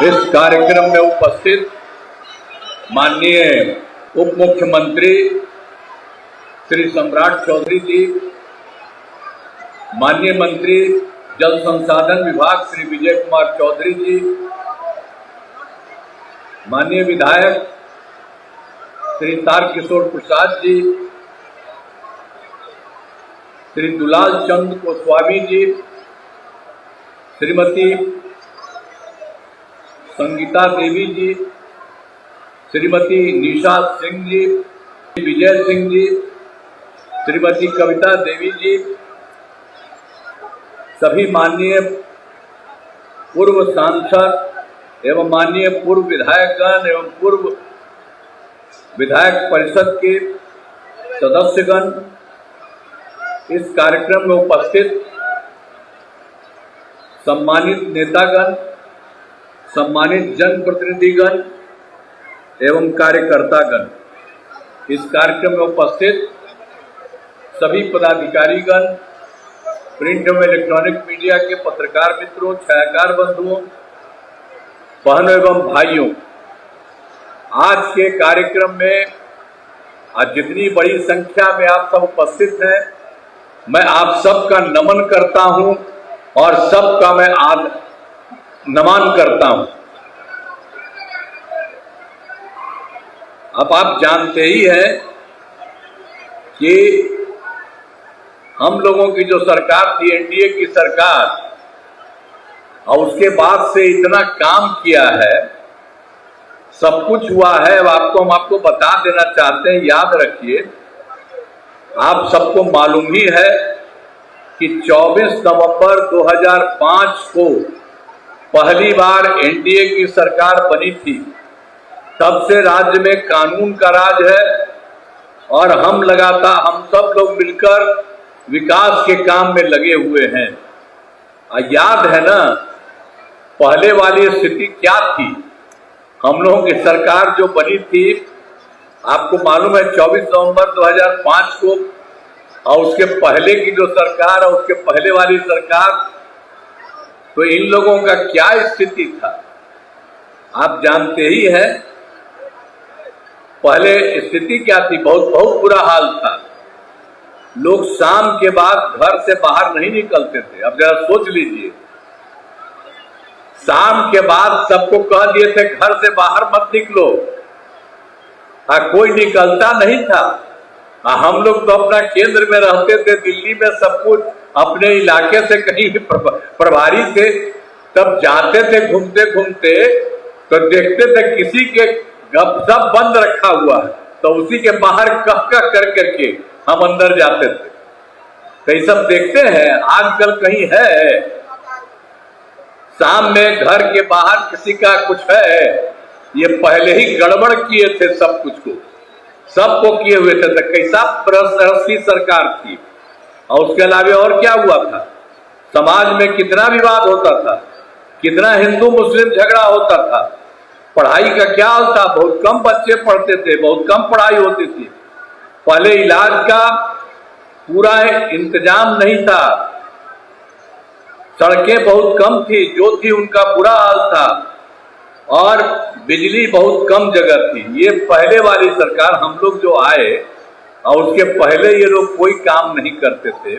इस कार्यक्रम में उपस्थित माननीय उप मुख्यमंत्री श्री सम्राट चौधरी जी, माननीय मंत्री जल संसाधन विभाग श्री विजय कुमार चौधरी जी, माननीय विधायक श्री तारकिशोर प्रसाद जी, श्री दुलाल चंद गोस्वामी जी, श्रीमती संगीता देवी जी, श्रीमती निशा सिंह जी, विजय सिंह जी, श्रीमती कविता देवी जी, सभी माननीय पूर्व सांसद एवं माननीय पूर्व विधायकगण एवं पूर्व विधायक परिषद के सदस्यगण, इस कार्यक्रम में उपस्थित सम्मानित नेतागण, सम्मानित जनप्रतिनिधिगण एवं कार्यकर्तागण, इस कार्यक्रम में उपस्थित सभी पदाधिकारीगण, प्रिंट एवं इलेक्ट्रॉनिक मीडिया के पत्रकार मित्रों, छायाकार बंधुओं, बहनों एवं भाइयों, आज के कार्यक्रम में आज जितनी बड़ी संख्या में आप सब उपस्थित हैं, मैं आप सबका नमन करता हूं और सबका मैं नमन करता हूं। अब आप जानते ही हैं कि हम लोगों की जो सरकार थी, एनडीए की सरकार, और उसके बाद से इतना काम किया है, सब कुछ हुआ है। अब हम आपको बता देना चाहते हैं, याद रखिए, आप सबको मालूम ही है कि 24 नवंबर 2005 को पहली बार एनडीए की सरकार बनी थी। तब से राज्य में कानून का राज है और हम सब लोग मिलकर विकास के काम में लगे हुए हैं। याद है ना, पहले वाली स्थिति क्या थी? हम लोगों की सरकार जो बनी थी, आपको मालूम है 24 नवंबर 2005 को, और उसके पहले की जो सरकार और उसके पहले वाली सरकार, तो इन लोगों का क्या स्थिति था आप जानते ही हैं। पहले स्थिति क्या थी? बहुत बुरा हाल था। लोग शाम के बाद घर से बाहर नहीं निकलते थे। अब जरा सोच लीजिए, शाम के बाद सबको कह दिए थे घर से बाहर मत निकलो, कोई निकलता नहीं था। हम लोग तो अपना केंद्र में रहते थे, दिल्ली में सब कुछ अपने इलाके से कहीं भी प्रभारी थे। तब जाते थे घूमते घूमते, तो देखते थे किसी के गपशप बंद रखा हुआ है, तो उसी के बाहर कह कर करके हम अंदर जाते थे। तो ये सब देखते हैं, आजकल कहीं है शाम में घर के बाहर किसी का कुछ है? ये पहले ही गड़बड़ किए थे, सब कुछ को सबको किए हुए थे। तो कैसा प्रशासकीय सरकार थी। और उसके अलावा और क्या हुआ था? समाज में कितना विवाद होता था, कितना हिंदू मुस्लिम झगड़ा होता था। पढ़ाई का क्या हाल था? बहुत कम बच्चे पढ़ते थे, बहुत कम पढ़ाई होती थी। पहले इलाज का पूरा इंतजाम नहीं था, सड़कें बहुत कम थी, जो थी उनका बुरा हाल था, और बिजली बहुत कम जगह थी। ये पहले वाली सरकार, हम लोग जो आए और उसके पहले ये लोग कोई काम नहीं करते थे,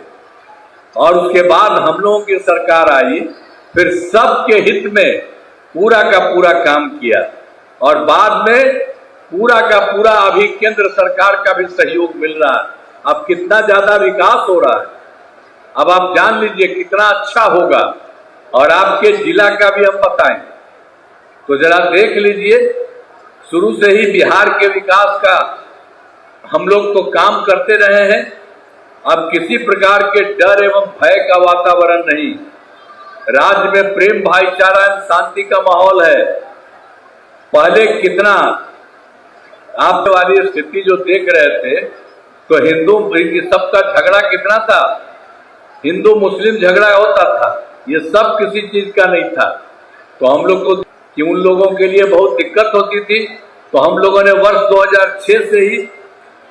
और उसके बाद हम लोगों की सरकार आई, फिर सबके हित में पूरा का पूरा काम किया, और बाद में पूरा का पूरा अभी केंद्र सरकार का भी सहयोग मिल रहा है। अब कितना ज्यादा विकास हो रहा है, अब आप जान लीजिए कितना अच्छा होगा। और आपके जिला का भी हम बताएं तो जरा देख लीजिए, शुरू से ही बिहार के विकास का हम लोग तो काम करते रहे हैं। अब किसी प्रकार के डर एवं भय का वातावरण नहीं, राज्य में प्रेम भाईचारा एवं शांति का माहौल है। पहले कितना आप वाली स्थिति जो देख रहे थे, तो हिंदू सबका झगड़ा कितना था, हिंदू मुस्लिम झगड़ा होता था, ये सब किसी चीज का नहीं था। तो हम लोग को कि उन लोगों के लिए बहुत दिक्कत होती थी, तो हम लोगों ने वर्ष 2006 से ही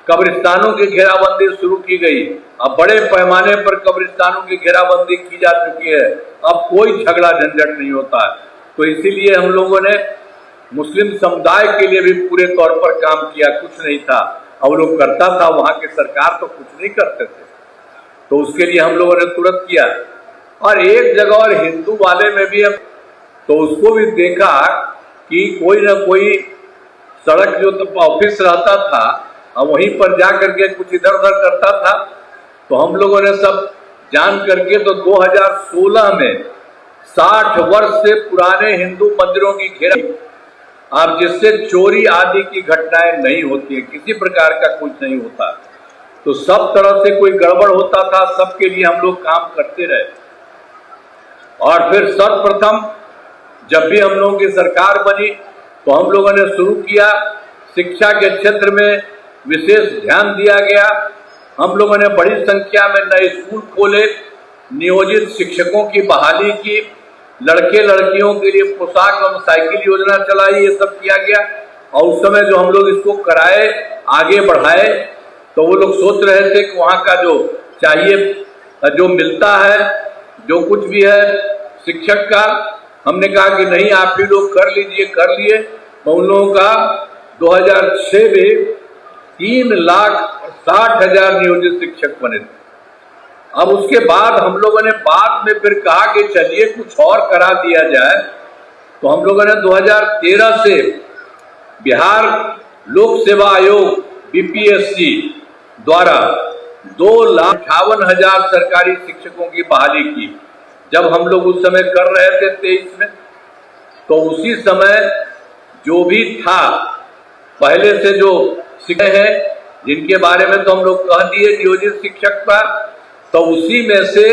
कब्रिस्तानों की घेराबंदी शुरू की गई। अब बड़े पैमाने पर कब्रिस्तानों की घेराबंदी की जा चुकी है। अब कोई झगड़ा झंझट नहीं होता है। तो इसीलिए हम लोगों ने मुस्लिम समुदाय के लिए भी पूरे तौर पर काम किया। कुछ नहीं था, अब लोग करता था, वहां की सरकार तो कुछ नहीं करते थे, तो उसके लिए हम लोगों ने तुरंत किया। और एक जगह और हिंदू वाले में भी हम तो उसको भी देखा कि कोई ना कोई सड़क जो तो ऑफिस रहता था और वहीं पर जा करके कुछ इधर उधर करता था, तो हम लोगों ने सब जान करके तो 2016 में 60 वर्ष से पुराने हिंदू मंदिरों की घेराव, अब जिससे चोरी आदि की घटनाएं नहीं होती है, किसी प्रकार का कुछ नहीं होता। तो सब तरह से कोई गड़बड़ होता था, सबके लिए हम लोग काम करते रहे। और फिर सर्वप्रथम जब भी हम लोगों की सरकार बनी तो हम लोगों ने शुरू किया, शिक्षा के क्षेत्र में विशेष ध्यान दिया गया। हम लोगों ने बड़ी संख्या में नए स्कूल खोले, नियोजित शिक्षकों की बहाली की, लड़के लड़कियों के लिए पोशाक और साइकिल योजना चलाई, ये सब किया गया। और उस समय जो हम लोग इसको कराए, आगे बढ़ाए, तो वो लोग सोच रहे थे कि वहाँ का जो चाहिए, जो मिलता है, जो कुछ भी है शिक्षक का, हमने कहा कि नहीं, आप ही लोग कर लीजिए, कर लिए। तो उन लोगों का 2006 में 3,60,000 नियोजित शिक्षक बने थे। अब उसके बाद हम लोगों ने बाद में फिर कहा कि चलिए कुछ और करा दिया जाए, तो हम लोगों ने 2013 से बिहार लोक सेवा आयोग बीपीएससी द्वारा 2,58,000 सरकारी शिक्षकों की बहाली की। जब हम लोग उस समय कर रहे थे 23 में, तो उसी समय जो भी था पहले से जो शिक्षक हैं जिनके बारे में तो हम लोग कह दिए नियोजित शिक्षक पर, तो उसी में से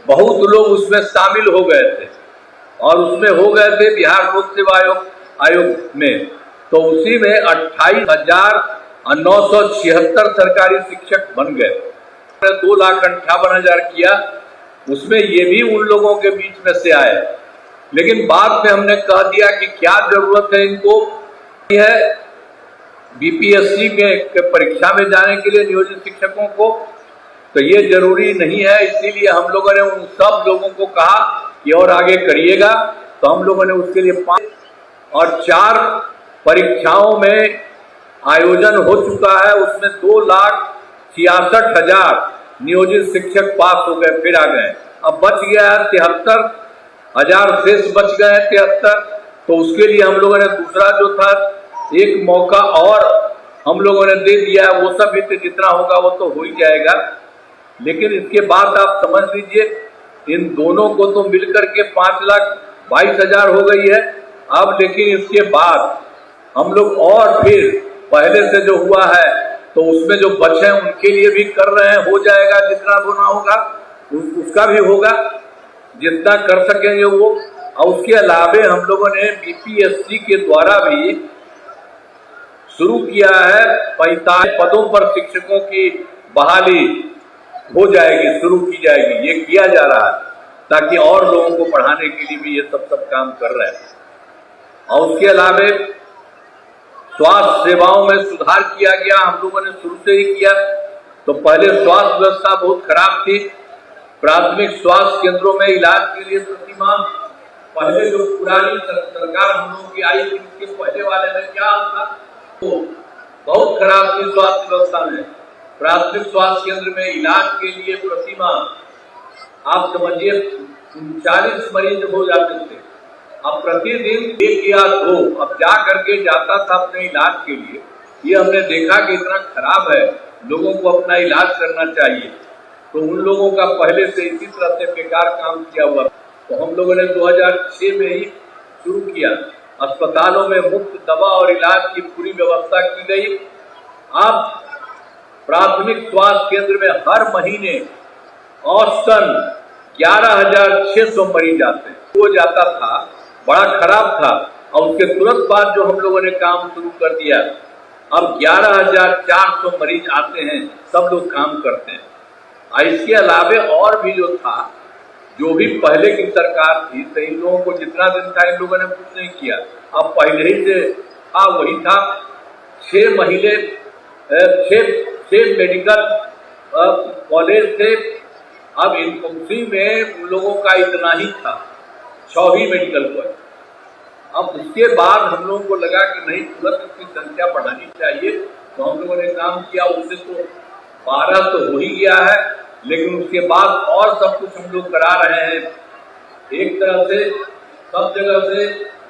बहुत लोग उसमें शामिल हो गए थे और उसमें हो गए थे बिहार लोक सेवा आयोग में। तो उसी में 28,976 सरकारी शिक्षक बन गए। 2,58,000 किया, उसमें ये भी उन लोगों के बीच में से आए। लेकिन बाद में हमने कह दिया कि क्या जरूरत है इनको है बीपीएससी के परीक्षा में जाने के लिए नियोजित शिक्षकों को, तो ये जरूरी नहीं है। इसीलिए हम लोगों ने उन सब लोगों को कहा कि और आगे करिएगा। तो हम लोगों ने उसके लिए 5 और 4 परीक्षाओं में आयोजन हो चुका है। उसमें 2,66,000 नियोजित शिक्षक पास हो गए, फिर आ गए। अब बच गया है 73,000 शेष बच गए हैं 73। तो उसके लिए हम लोगों ने दूसरा जो था एक मौका और हम लोगों ने दे दिया है। वो सब भी जितना होगा वो तो हो ही जाएगा। लेकिन इसके बाद आप समझ लीजिए, इन दोनों को तो मिलकर के 5,22,000 हो गई है। अब लेकिन इसके बाद हम लोग और फिर पहले से जो हुआ है तो उसमें जो बचे हैं उनके लिए भी कर रहे हैं। हो जाएगा, जितना होना होगा उसका भी होगा, जितना कर सकेंगे वो। और उसके अलावे हम लोगों ने बीपीएससी के द्वारा भी शुरू किया है, 45 पदों पर शिक्षकों की बहाली हो जाएगी, शुरू की जाएगी। ये किया जा रहा है ताकि और लोगों को पढ़ाने के लिए भी ये सब काम कर रहे हैं। और उसके अलावे स्वास्थ्य सेवाओं में सुधार किया गया, हम लोगों ने शुरू से ही किया। तो पहले स्वास्थ्य व्यवस्था बहुत खराब थी। प्राथमिक स्वास्थ्य केंद्रों में इलाज के लिए प्रतिमाह, पहले जो पुरानी सरकार हम लोगों की आई थी उसके पहले वाले में क्या था, तो बहुत खराब थी स्वास्थ्य व्यवस्था में। प्राथमिक स्वास्थ्य केंद्र में इलाज के लिए प्रतिमाह आप समझिए 39 मरीज हो जाते थे। अब प्रतिदिन 1 या 2 अब जा करके जाता था अपने इलाज के लिए। ये हमने देखा कि इतना खराब है, लोगों को अपना इलाज करना चाहिए। तो उन लोगों का पहले से इसी तरह से बेकार काम किया हुआ। तो हम लोगों ने 2006 में ही शुरू किया। अस्पतालों में मुफ्त दवा और इलाज की पूरी व्यवस्था की गई। अब प्राथमिक स्वास्थ्य केंद्र में हर महीने औसतन 11,600 मरीज आते हैं। वो जाता था, बड़ा खराब था। और उसके तुरंत बाद जो हम लोगों ने काम शुरू कर दिया, अब 11,400 मरीज आते हैं, सब लोग काम करते हैं। इसके अलावे और भी जो था, जो भी पहले की सरकार थी, तो इन लोगों को जितना दिन था इन लोगों ने कुछ नहीं किया। अब पहले ही से था वही था। 6 मेडिकल कॉलेज थे। अब उसी में उन लोगों का इतना ही था, 6 ही मेडिकल कॉलेज। अब उसके बाद हम लोगों को लगा कि नहीं, तुरंत उसकी संख्या बढ़ानी चाहिए, तो हम लोगों ने काम किया। उससे तो 12 तो हो ही गया है, लेकिन उसके बाद और सब कुछ हम लोग करा रहे हैं। एक तरह से सब जगह से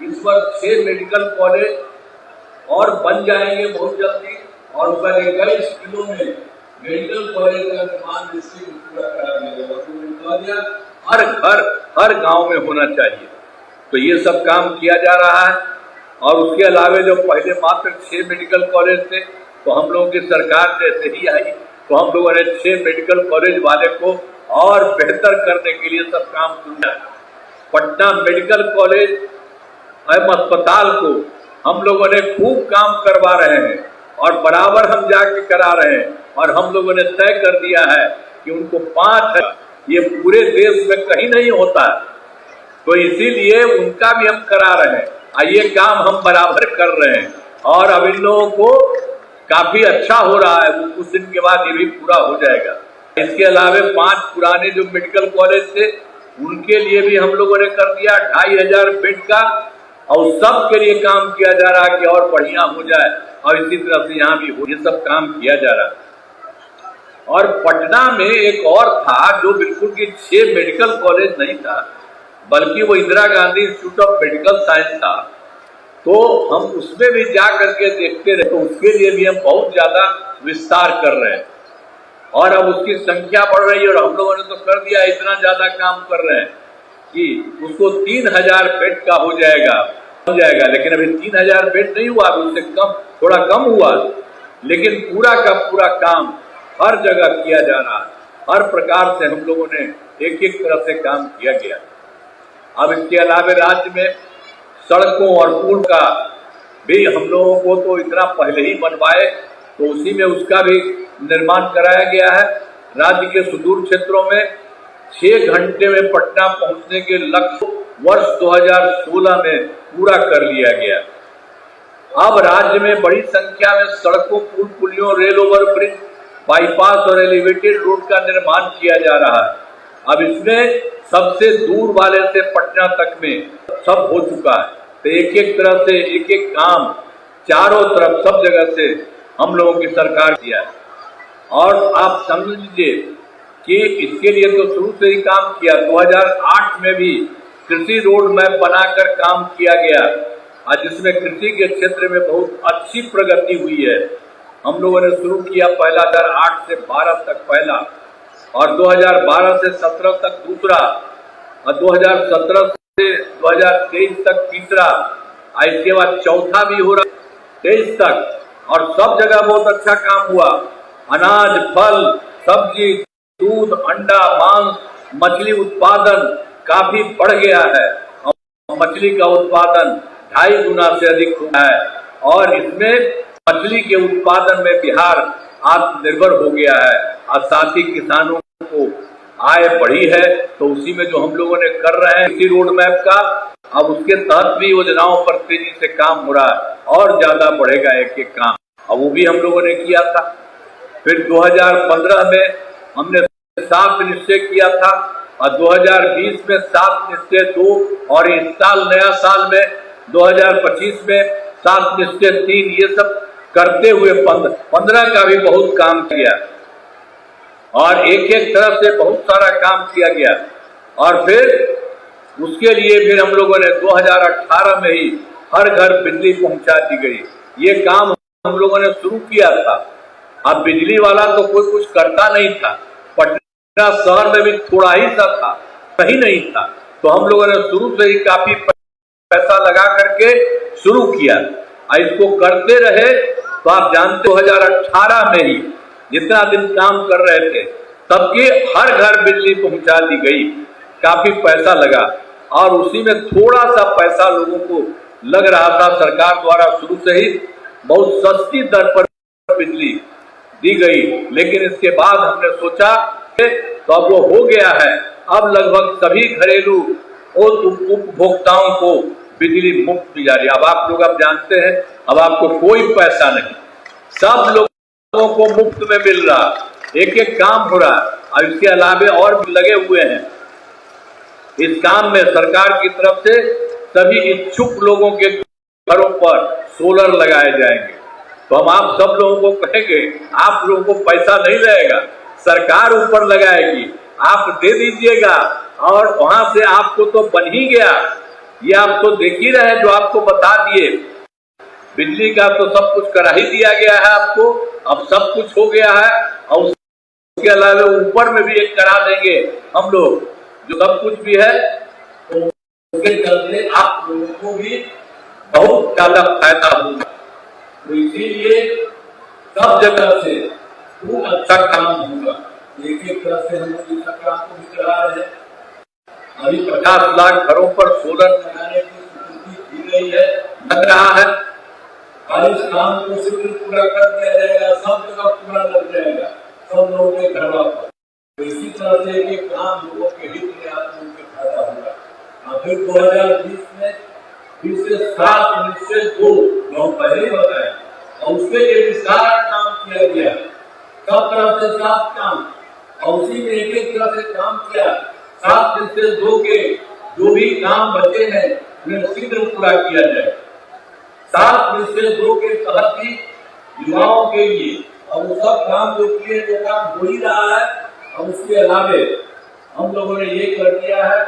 इस वर्ष 6 मेडिकल कॉलेज और बन जाएंगे बहुत जल्दी, और उसका 21 जिलों में मेडिकल कॉलेज का निर्माण पूरा करा दिया। हर घर हर गांव में होना चाहिए। तो ये सब काम किया जा रहा है। और उसके अलावा जो पहले मात्र 6 मेडिकल कॉलेज थे, तो हम लोगों की सरकार जैसे ही आई तो हम लोगों ने 6 मेडिकल कॉलेज वाले को और बेहतर करने के लिए सब काम शुरू किया। पटना मेडिकल कॉलेज एवं अस्पताल को हम लोगों ने खूब काम करवा रहे हैं और बराबर हम जाके करा रहे हैं, और हम लोगों ने तय कर दिया है कि उनको 5 है। ये पूरे देश में कहीं नहीं होता है, तो इसीलिए उनका भी हम करा रहे हैं और ये काम हम बराबर कर रहे हैं। और अब इन लोगों को काफी अच्छा हो रहा है, कुछ दिन के बाद ये भी पूरा हो जाएगा। इसके अलावा 5 पुराने जो मेडिकल कॉलेज थे उनके लिए भी हम लोगों ने कर दिया 2500 बेड का, और सब के लिए काम किया जा रहा है कि और बढ़िया हो जाए, और इसी तरह से यहाँ भी हो, ये सब काम किया जा रहा है। और पटना में एक और था जो बिल्कुल की 6 मेडिकल कॉलेज नहीं था, बल्कि वो Indira Gandhi institute of medical science था। तो हम उसमें भी जा करके देखते रहे, तो उसके लिए भी हम बहुत ज्यादा विस्तार कर रहे हैं, और अब उसकी संख्या बढ़ रही है। और हम लोगों ने तो कर दिया, इतना ज्यादा काम कर रहे हैं कि उसको 3000 बेड का हो जाएगा। लेकिन अभी 3000 बेड नहीं हुआ, अभी उससे कम, थोड़ा कम हुआ, लेकिन पूरा का पूरा काम हर जगह किया जा रहा है। हर प्रकार से हम लोगों ने एक एक तरह से काम किया गया। अब इसके अलावा राज्य में सड़कों और पुल का भी हम लोगों को तो इतना पहले ही बनवाए, तो उसी में उसका भी निर्माण कराया गया है। राज्य के सुदूर क्षेत्रों में 6 घंटे में पटना पहुंचने के लक्ष्य वर्ष 2016 में पूरा कर लिया गया। अब राज्य में बड़ी संख्या में सड़कों, पुल, पुलियों, रेल ओवर ब्रिज, बाईपास और एलिवेटेड रोड का निर्माण किया जा रहा है। अब इसमें सबसे दूर वाले से पटना तक में सब हो चुका है। तो एक एक तरह से एक एक काम चारों तरफ सब जगह से हम लोगों की सरकार किया है। और आप समझ लीजिए कि इसके लिए तो शुरू से ही काम किया। 2008 में भी कृषि रोड मैप बनाकर काम किया गया, और जिसमें कृषि के क्षेत्र में बहुत अच्छी प्रगति हुई है। हम लोगों ने शुरू किया पहला 2008 से 12 तक पहला, और 2012 से 17 तक दूसरा, और 2017 से 2023 तक तीसरा, और इसके बाद चौथा भी हो रहा 23 तक। और सब जगह बहुत अच्छा काम हुआ। अनाज, फल, सब्जी, दूध, अंडा, मांस, मछली उत्पादन काफी बढ़ गया है, और मछली का उत्पादन 2.5 गुना से अधिक हुआ है। और इसमें मछली के उत्पादन में बिहार आत्मनिर्भर हो गया है, और साथ ही किसानों को आय बढ़ी है। तो उसी में जो हम लोगों ने कर रहे हैं इसी रोड मैप का, अब उसके तहत भी योजनाओं पर तेजी से काम हो रहा है, और ज्यादा बढ़ेगा एक एक काम। अब वो भी हम लोगों ने किया था। फिर 2015 में हमने 7 निश्चय किया था, और 2020 में 7 निश्चय 2, और इस साल नया साल में 2025 में 7 निश्चय 3, ये सब करते हुए 15 का भी बहुत काम किया, और एक एक तरह से बहुत सारा काम किया गया। और फिर उसके लिए फिर हम लोगों ने 2018 में ही हर घर बिजली पहुंचा दी गई। ये काम हम लोगों ने शुरू किया था। अब बिजली वाला तो कोई कुछ करता नहीं था, पटना शहर में भी थोड़ा ही सा था, सही नहीं था। तो हम लोगों ने शुरू से ही काफी पैसा लगा करके शुरू किया, और इसको करते रहे। तो आप जानते 2018 में ही जितना दिन काम कर रहे थे सबके हर घर बिजली पहुंचा दी गई। काफी पैसा लगा, और उसी में थोड़ा सा पैसा लोगों को लग रहा था। सरकार द्वारा शुरू से ही बहुत सस्ती दर पर बिजली दी गई, लेकिन इसके बाद हमने सोचा तो अब वो हो गया है। अब लगभग सभी घरेलू उपभोक्ताओं को बिजली मुफ्त दी जा रही है। अब आप लोग अब जानते हैं, अब आपको कोई पैसा नहीं, सब लोगों को मुफ्त में मिल रहा, एक एक काम हो रहा। और इसके अलावा और भी लगे हुए हैं इस काम में। सरकार की तरफ से सभी इच्छुक लोगों के घरों पर सोलर लगाए जाएंगे। तो हम आप सब लोगों को कहेंगे, आप लोगों को पैसा नहीं लगेगा, सरकार ऊपर लगाएगी, आप दे दीजिएगा और वहां से आपको तो बन ही गया। ये आप तो देख ही रहे जो आपको बता दिए, बिजली का तो सब कुछ करा ही दिया गया है आपको, अब सब कुछ हो गया है। और उसके अलावा ऊपर में भी एक करा देंगे हम लोग, जो सब कुछ भी है तो उसके चलते आप लोगों को भी बहुत ज्यादा फायदा होगा। तो इसीलिए सब जगह से खूब अच्छा काम होगा। एक तरह से हम लोग इस काम को भी करा रहे हैं। अभी 50 लाख घरों पर सोलर लगाने की स्वीकृति दी गई है, लग रहा है। और इस काम को शीघ्र पूरा कर दिया जाएगा, सब जगह पूरा लग जाएगा, सब लोगों के घरों पर। तो इसी तरह से एक काम लोगों के हित में आप लोगों के फायदा होगा। फिर 2020 में फिर से 7 निश्चय 2 जो पहले ही बताया, और उसके लिए भी सारा काम किया गया, सब तरह से 7 काम, और उसी में एक तरह से काम किया। 7 निश्चय 2 के जो भी काम बचे हैं उन्हें शीघ्र पूरा किया जाए। 7 निश्चय 2 के तहत ही युवाओं के लिए और वो सब काम जो किए वो काम हो ही रहा है। और उसके अलावे हम लोगों ने ये कर दिया है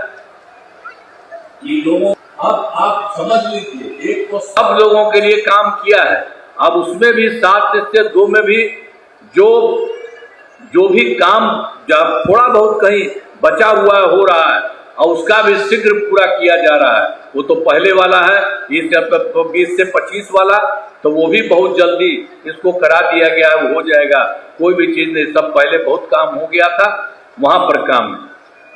कि लोगों, अब आप समझ लीजिए, एक तो सब लोगों के लिए काम किया है, अब उसमें भी 7 निश्चय 2 में भी जो भी काम जब थोड़ा बहुत कहीं बचा हुआ हो रहा है और उसका भी शीघ्र पूरा किया जा रहा है। वो तो पहले वाला है, इस 20 से 25 वाला, तो वो भी बहुत जल्दी इसको करा दिया गया है, वो हो जाएगा। कोई भी चीज नहीं, सब पहले बहुत काम हो गया था वहां पर काम,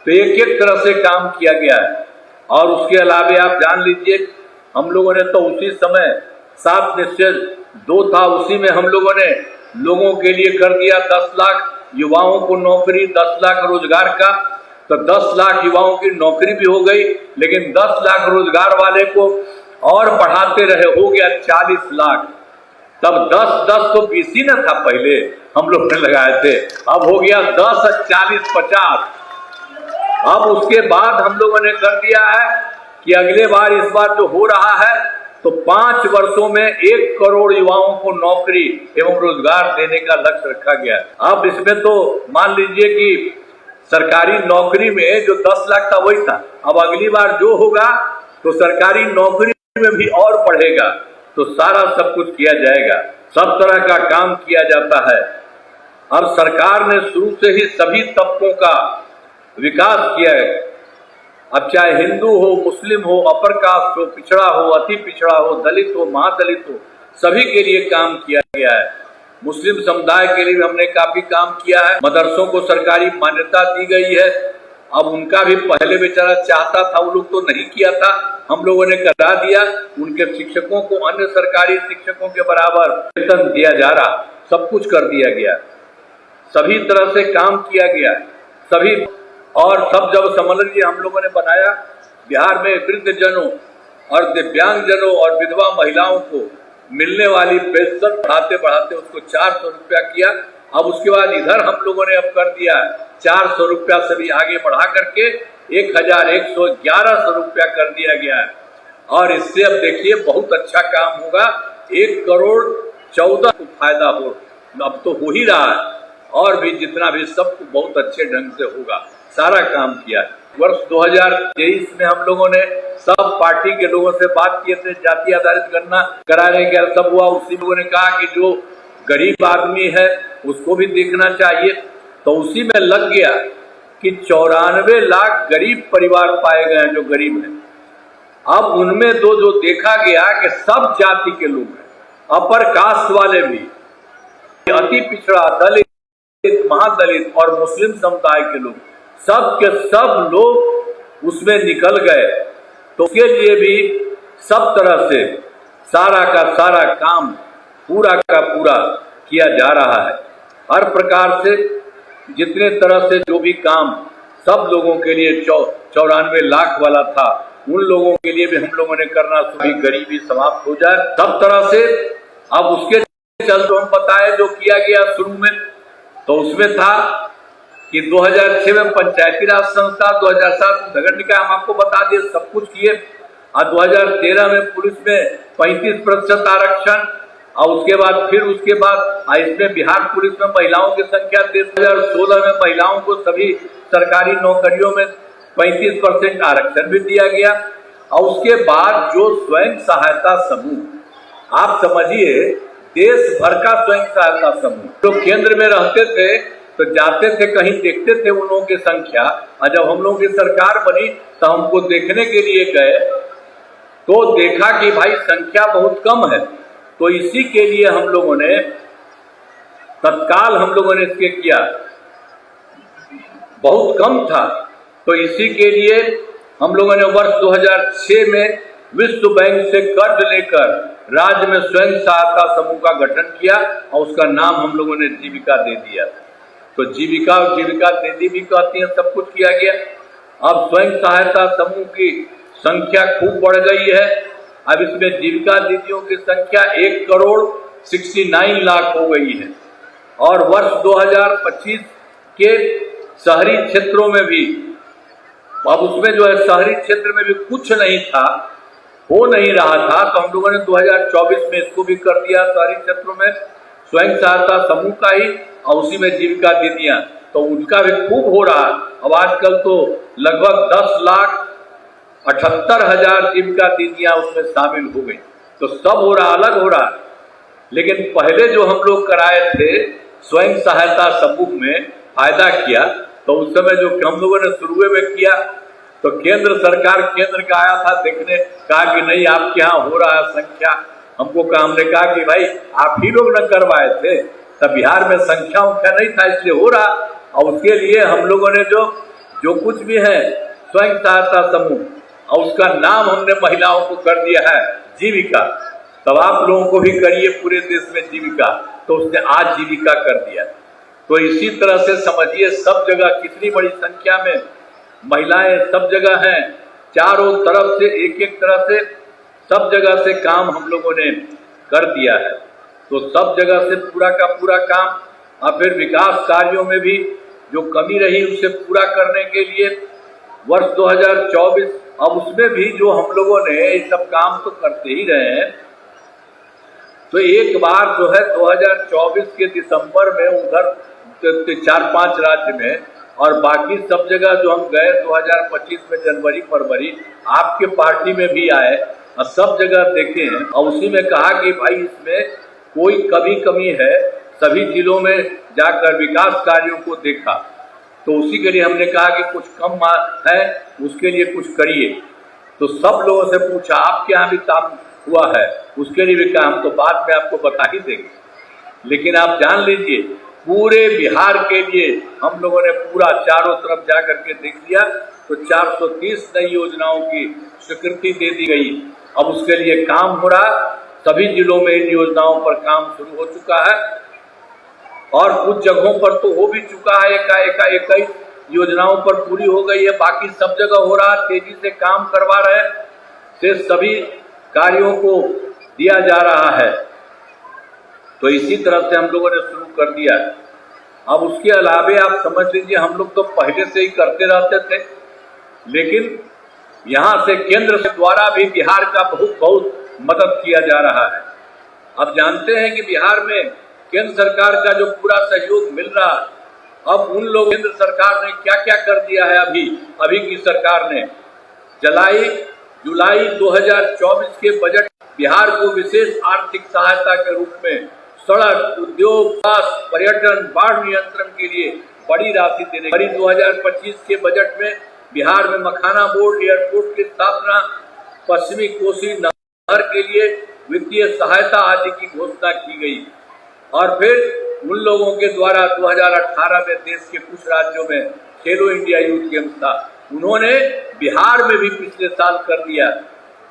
तो एक एक तरह से काम किया गया है। और उसके अलावे आप जान लीजिए, हम लोगों ने तो उसी समय 7 निश्चय 2 था, उसी में हम लोगों ने लोगों के लिए कर दिया 10 लाख युवाओं को नौकरी, 10 लाख रोजगार का। तो 10 लाख युवाओं की नौकरी भी हो गई, लेकिन 10 लाख रोजगार वाले को और बढ़ाते रहे, हो गया 40 लाख। तब 10-10 तो 20 ही न था, पहले हम लोग ने लगाए थे, अब हो गया 10 और 40 50। अब उसके बाद हम लोगों ने कर दिया है कि अगले बार, इस बार जो हो रहा है, तो 5 वर्षों में 1 करोड़ युवाओं को नौकरी एवं रोजगार देने का लक्ष्य रखा गया है। अब इसमें तो मान लीजिए कि सरकारी नौकरी में जो 10 लाख था वही था, अब अगली बार जो होगा तो सरकारी नौकरी में भी और बढ़ेगा, तो सारा सब कुछ किया जाएगा, सब तरह का काम किया जाता है। और सरकार ने शुरू से ही सभी तबकों का विकास किया है। अब चाहे हिंदू हो, मुस्लिम हो, अपर कास्ट हो, पिछड़ा हो, अति पिछड़ा हो, दलित हो, महादलित हो, सभी के लिए काम किया गया है। मुस्लिम समुदाय के लिए भी हमने काफी काम किया है। मदरसों को सरकारी मान्यता दी गई है। अब उनका भी पहले बेचारा चाहता था, वो लोग तो नहीं किया था, हम लोगों ने करा दिया। उनके शिक्षकों को अन्य सरकारी शिक्षकों के बराबर वेतन दिया जा रहा, सब कुछ कर दिया गया, सभी तरह से काम किया गया, सभी। और सब जब समझ लीजिए हम लोगों ने बनाया, बिहार में वृद्धजनों और दिव्यांगजनों और विधवा महिलाओं को मिलने वाली पेंशन बढ़ाते बढ़ाते उसको 400 रुपया किया। अब उसके बाद इधर हम लोगों ने अब कर दिया 400 रुपया से भी आगे बढ़ा करके 1111 रुपया कर दिया गया है। और इससे अब देखिए बहुत अच्छा काम होगा, 1 करोड़ 14 को फायदा हो, अब तो हो ही रहा है, और भी जितना भी सबको बहुत अच्छे ढंग से होगा, सारा काम किया है। वर्ष 2023 में हम लोगों ने सब पार्टी के लोगों से बात किए थे, जाति आधारित गणना कराने का सब हुआ। उसी लोगों ने कहा कि जो गरीब आदमी है उसको भी देखना चाहिए, तो उसी में लग गया कि 94 लाख गरीब परिवार पाए गए हैं जो गरीब हैं। अब उनमें जो देखा गया कि सब जाति के लोग हैं, अपर कास्ट वाले भी, अति पिछड़ा, दलित, महादलित और मुस्लिम समुदाय के लोग, सब के सब लोग उसमें निकल गए। तो उसके लिए भी सब तरह से सारा का सारा काम पूरा का पूरा किया जा रहा है। हर प्रकार से जितने तरह से जो भी काम सब लोगों के लिए 94 लाख वाला था, उन लोगों के लिए भी हम लोगों ने करना, सभी गरीबी समाप्त हो जाए सब तरह से। अब उसके चलते हम बताए जो किया गया शुरू में, तो उसमें था कि 2006 में पंचायती राज संस्था, 2007 नगर निकाय, हम आपको बता दिए सब कुछ किए। और 2013 में पुलिस में 35% आरक्षण, और उसके बाद इसमें बिहार पुलिस में महिलाओं की संख्या 2016 में महिलाओं को सभी सरकारी नौकरियों में 35% आरक्षण भी दिया गया। और उसके बाद जो स्वयं सहायता समूह, आप समझिए देश भर का स्वयं सहायता समूह जो केंद्र में रहते थे तो जाते थे कहीं देखते थे उन लोगों की संख्या, और जब हम लोगों की सरकार बनी तो हमको देखने के लिए गए तो देखा कि भाई संख्या बहुत कम है। तो इसी के लिए हम लोगों ने तत्काल इसके किया, बहुत कम था, तो इसी के लिए हम लोगों ने वर्ष 2006 में विश्व बैंक से कर्ज लेकर राज्य में स्वयं सहायता समूह का गठन किया और उसका नाम हम लोगों ने जीविका दे दिया। तो जीविका और जीविका दीदी भी कहती हैं, सब कुछ किया गया। अब स्वयं सहायता समूह की संख्या खूब बढ़ गई है। अब इसमें जीविका दीदियों की संख्या 1,69 लाख हो गई है। और वर्ष 2025 के शहरी क्षेत्रों में भी, अब उसमें जो है शहरी क्षेत्र में भी कुछ नहीं था, हो नहीं रहा था, तो हम लोगों ने 2024 में इसको भी कर दिया शहरी क्षेत्रों में स्वयं सहायता समूह का ही, और उसी में जीविका दीदियां, तो उनका भी खूब हो रहा। अब आजकल तो लगभग 10,78,000 जीविका दीदियां उसमें शामिल हो गई। तो सब हो रहा, अलग हो रहा। लेकिन पहले जो हम लोग कराए थे स्वयं सहायता समूह में फायदा किया, तो उस समय जो हम लोगों ने शुरू में किया तो केंद्र सरकार का आया था देखने, कहा कि नहीं आपके यहाँ हो रहा है संख्या। हमने कहा कि भाई आप ही लोग न करवाए थे, तब बिहार में संख्या नहीं था इसलिए हो रहा। और उसके लिए हम लोगों ने जो कुछ भी है स्वयं सहायता समूह, और उसका नाम हमने महिलाओं को कर दिया है जीविका। तब आप लोगों को भी करिए पूरे देश में जीविका, तो उसने आज जीविका कर दिया। तो इसी तरह से समझिए सब जगह कितनी बड़ी संख्या में महिलाएं सब जगह हैं, चारों तरफ से एक तरह से सब जगह से काम हम लोगों ने कर दिया है। तो सब जगह से पूरा का पूरा काम, और फिर विकास कार्यों में भी जो कमी रही उसे पूरा करने के लिए वर्ष 2024, अब उसमें भी जो हम लोगों ने ये सब काम तो करते ही रहे हैं। तो एक बार जो है 2024 के दिसंबर में उधर 4-5 राज्य में, और बाकी सब जगह जो हम गए 2025 में जनवरी फरवरी, आपके पार्टी में भी आए और सब जगह देखे हैं, और उसी में कहा कि भाई इसमें कोई कमी है, सभी जिलों में जाकर विकास कार्यों को देखा। तो उसी के लिए हमने कहा कि कुछ कम है, उसके लिए कुछ करिए। तो सब लोगों से पूछा आपके यहाँ भी काम हुआ है, उसके लिए भी काम, तो बाद में आपको बता ही देंगे। लेकिन आप जान लीजिए पूरे बिहार के लिए हम लोगों ने पूरा चारों तरफ जा करके देख लिया, तो 430 नई योजनाओं की स्वीकृति दे दी गई। अब उसके लिए काम हो रहा, सभी जिलों में इन योजनाओं पर काम शुरू हो चुका है, और कुछ जगहों पर तो हो भी चुका है, इक्कीस योजनाओं पर पूरी हो गई है, बाकी सब जगह हो रहा, तेजी से काम करवा रहे से सभी कार्यों को दिया जा रहा है। तो इसी तरह से हम लोगों ने शुरू कर दिया। अब उसके अलावे आप समझ लीजिए हम लोग तो पहले से ही करते रहते थे, लेकिन यहाँ से केंद्र के द्वारा भी बिहार का बहुत मदद किया जा रहा है। अब जानते हैं कि बिहार में केंद्र सरकार का जो पूरा सहयोग मिल रहा। अब उन लोग केंद्र सरकार ने क्या क्या कर दिया है, अभी की सरकार ने जुलाई 2024 के बजट बिहार को विशेष आर्थिक सहायता के रूप में सड़क, उद्योग, स्वास्थ्य, पर्यटन, बाढ़ नियंत्रण के लिए बड़ी राशि देने। 2025 के बजट में बिहार में मखाना बोर्ड एयरपोर्ट की स्थापना, पश्चिमी कोसी नहर के लिए वित्तीय सहायता आदि की घोषणा की गई। और फिर उन लोगों के द्वारा 2018 में देश के कुछ राज्यों में खेलो इंडिया यूथ गेम्स था, उन्होंने बिहार में भी पिछले साल कर दिया।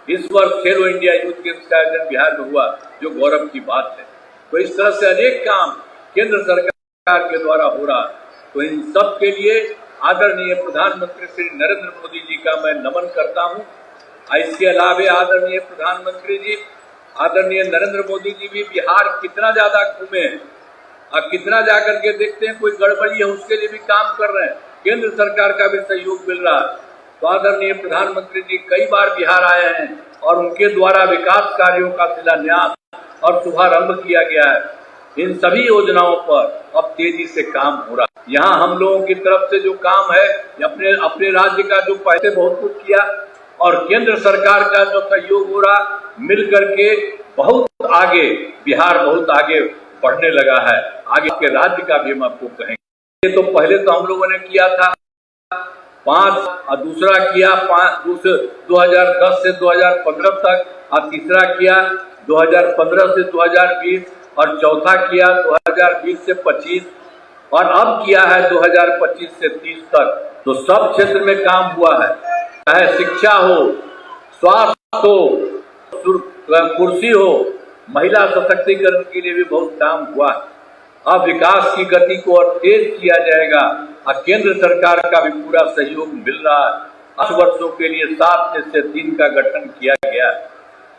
इस वर्ष खेलो इंडिया यूथ गेम्स का आयोजन बिहार में हुआ, जो गौरव की बात है। तो इस तरह से अनेक काम केंद्र सरकार के द्वारा हो रहा। तो इन सब के लिए आदरणीय प्रधानमंत्री श्री नरेंद्र मोदी जी का मैं नमन करता हूँ। इसके अलावा आदरणीय प्रधानमंत्री जी, आदरणीय नरेंद्र मोदी जी भी बिहार कितना ज्यादा घूमे हैं और कितना जाकर के देखते हैं कोई गड़बड़ी है उसके लिए भी काम कर रहे हैं, केंद्र सरकार का भी सहयोग मिल रहा है। तो आदरणीय प्रधानमंत्री जी कई बार बिहार आए हैं और उनके द्वारा विकास कार्यों का शिलान्यास और शुभारंभ किया गया है। इन सभी योजनाओं पर अब तेजी से काम हो रहा है। यहाँ हम लोगों की तरफ से जो काम है, अपने राज्य का जो पहले बहुत कुछ किया और केंद्र सरकार का जो सहयोग हो रहा, मिल करके बहुत आगे बिहार बहुत आगे बढ़ने लगा है। आगे के राज्य का भी हम आपको कहेंगे। तो पहले तो हम लोगों ने किया था 5 और दूसरा किया 2010 से 2015 तक और तीसरा किया 2015 से 2020 और चौथा किया 2020 से 25 और अब किया है 2025 से 30 तक। तो सब क्षेत्र में काम हुआ है, चाहे शिक्षा हो, स्वास्थ्य हो, कुर्सी हो, महिला सशक्तिकरण के लिए भी बहुत काम हुआ है। अब विकास की गति को और तेज किया जाएगा और केंद्र सरकार का भी पूरा सहयोग मिल रहा है। 8 वर्षों के लिए 7 में से 3 का गठन किया गया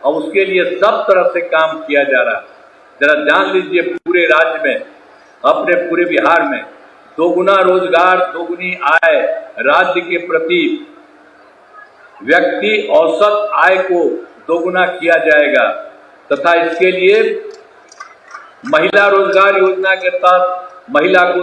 और उसके लिए सब तरह से काम किया जा रहा है। जरा जान लीजिए, पूरे राज्य में, अपने पूरे बिहार में दोगुना रोजगार, दोगुनी आय, राज्य के प्रति व्यक्ति औसत आय को दोगुना किया जाएगा तथा इसके लिए महिला रोजगार योजना के तहत महिला को